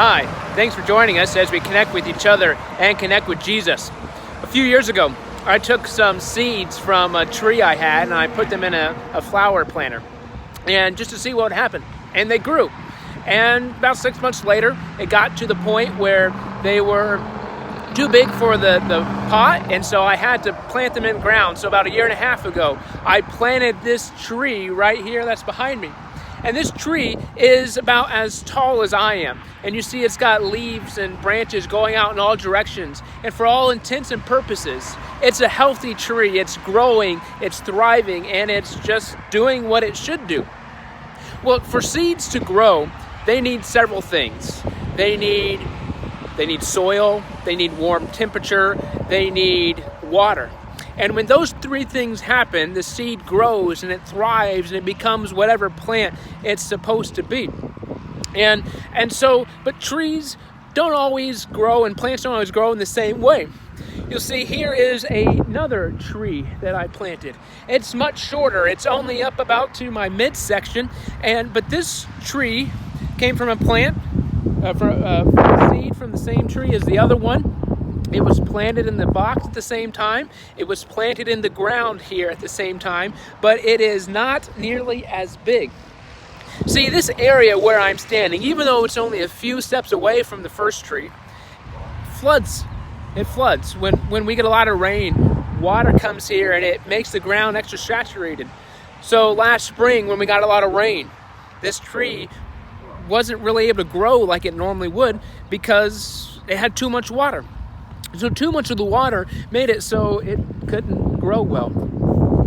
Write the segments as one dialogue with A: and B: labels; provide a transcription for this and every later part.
A: Hi, thanks for joining us as we connect with each other and connect with Jesus. A few years ago, I took some seeds from a tree I had and I put them in a flower planter, and just to see what would happen. And they grew. And about 6 months later, it got to the point where they were too big for the pot, and so I had to plant them in the ground. So about a year and a half ago, I planted this tree right here that's behind me. And this tree is about as tall as I am. And you see it's got leaves and branches going out in all directions. And for all intents and purposes, it's a healthy tree. It's growing, it's thriving, and it's just doing what it should do. Well, for seeds to grow, they need several things. They need soil, they need warm temperature, they need water. And when those three things happen, the seed grows and it thrives and it becomes whatever plant it's supposed to be. But trees don't always grow and plants don't always grow in the same way. You'll see here is another tree that I planted. It's much shorter. It's only up about to my midsection, but this tree came from a plant, from a seed from the same tree as the other one. It was planted in the box at the same time. It was planted in the ground here at the same time, but it is not nearly as big. See, this area where I'm standing, even though it's only a few steps away from the first tree, floods. It floods. When we get a lot of rain, water comes here and it makes the ground extra saturated. So last spring when we got a lot of rain, this tree wasn't really able to grow like it normally would because it had too much water. So too much of the water made it so it couldn't grow well.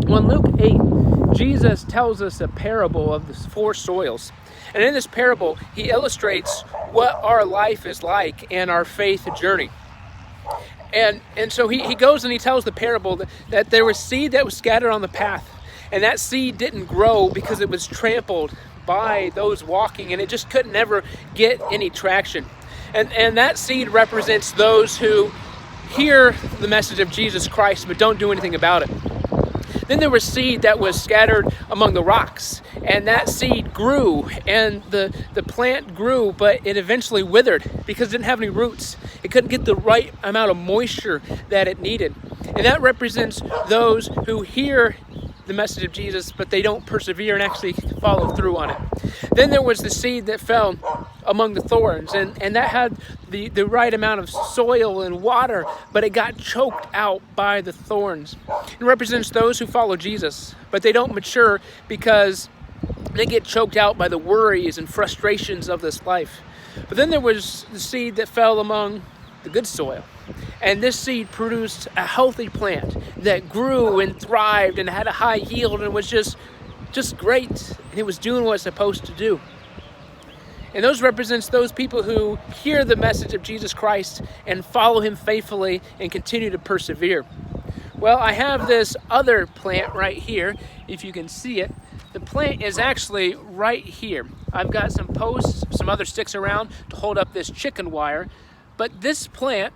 A: Well, in Luke 8, Jesus tells us a parable of the four soils. And in this parable, he illustrates what our life is like and our faith journey. And so he goes and he tells the parable that there was seed that was scattered on the path. And that seed didn't grow because it was trampled by those walking, and it just couldn't ever get any traction. And that seed represents those who hear the message of Jesus Christ but don't do anything about it. Then there was seed that was scattered among the rocks, and that seed grew, and the plant grew, but it eventually withered because it didn't have any roots. It couldn't get the right amount of moisture that it needed. And that represents those who hear the message of Jesus, but they don't persevere and actually follow through on it. Then there was the seed that fell among the thorns, and that had the right amount of soil and water, but it got choked out by the thorns. It represents those who follow Jesus, but they don't mature because they get choked out by the worries and frustrations of this life. But then there was the seed that fell among the good soil. And this seed produced a healthy plant that grew and thrived and had a high yield and was just great. And it was doing what it's supposed to do. And those represents those people who hear the message of Jesus Christ and follow him faithfully and continue to persevere. Well, I have this other plant right here, if you can see it. The plant is actually right here. I've got some posts, some other sticks around to hold up this chicken wire. But this plant,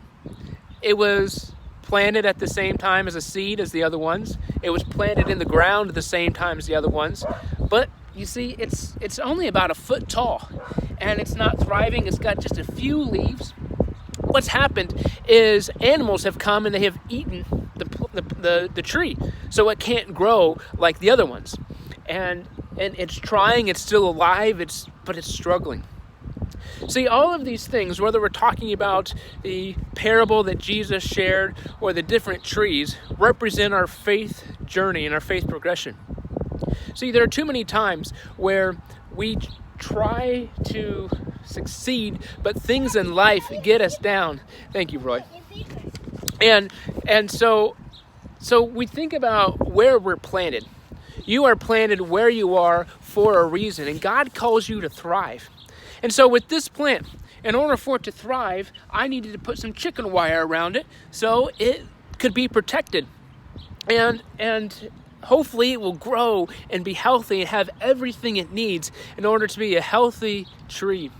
A: it was planted at the same time as a seed as the other ones. It was planted in the ground at the same time as the other ones. But you see, it's only about a foot tall, and it's not thriving. It's got just a few leaves. What's happened is animals have come and they have eaten the tree, so it can't grow like the other ones. And it's trying. It's still alive. But it's struggling. See, all of these things, whether we're talking about the parable that Jesus shared or the different trees, represent our faith journey and our faith progression. See, there are too many times where we try to succeed, but things in life get us down. Thank you, Roy. And so we think about where we're planted. You are planted where you are for a reason, and God calls you to thrive. And so with this plant, in order for it to thrive, I needed to put some chicken wire around it so it could be protected. And hopefully it will grow and be healthy and have everything it needs in order to be a healthy tree.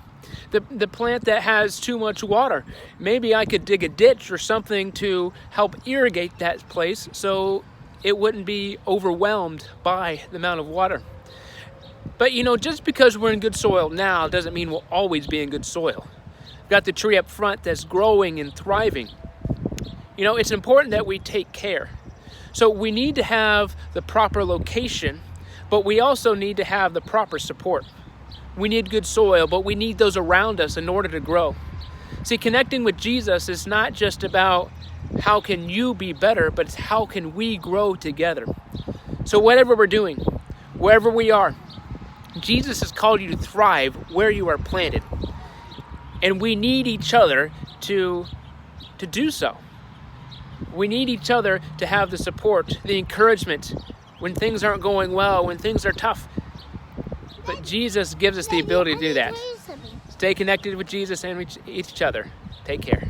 A: The plant that has too much water, maybe I could dig a ditch or something to help irrigate that place so it wouldn't be overwhelmed by the amount of water. But just because we're in good soil now doesn't mean we'll always be in good soil. We've got the tree up front that's growing and thriving. You know, it's important that we take care. So we need to have the proper location, but we also need to have the proper support. We need good soil, but we need those around us in order to grow. See, connecting with Jesus is not just about how can you be better, but it's how can we grow together. So whatever we're doing, wherever we are, Jesus has called you to thrive where you are planted. And we need each other to do so. We need each other to have the support, the encouragement when things aren't going well, when things are tough. But Jesus gives us the ability to do that. Stay connected with Jesus and each other. Take care.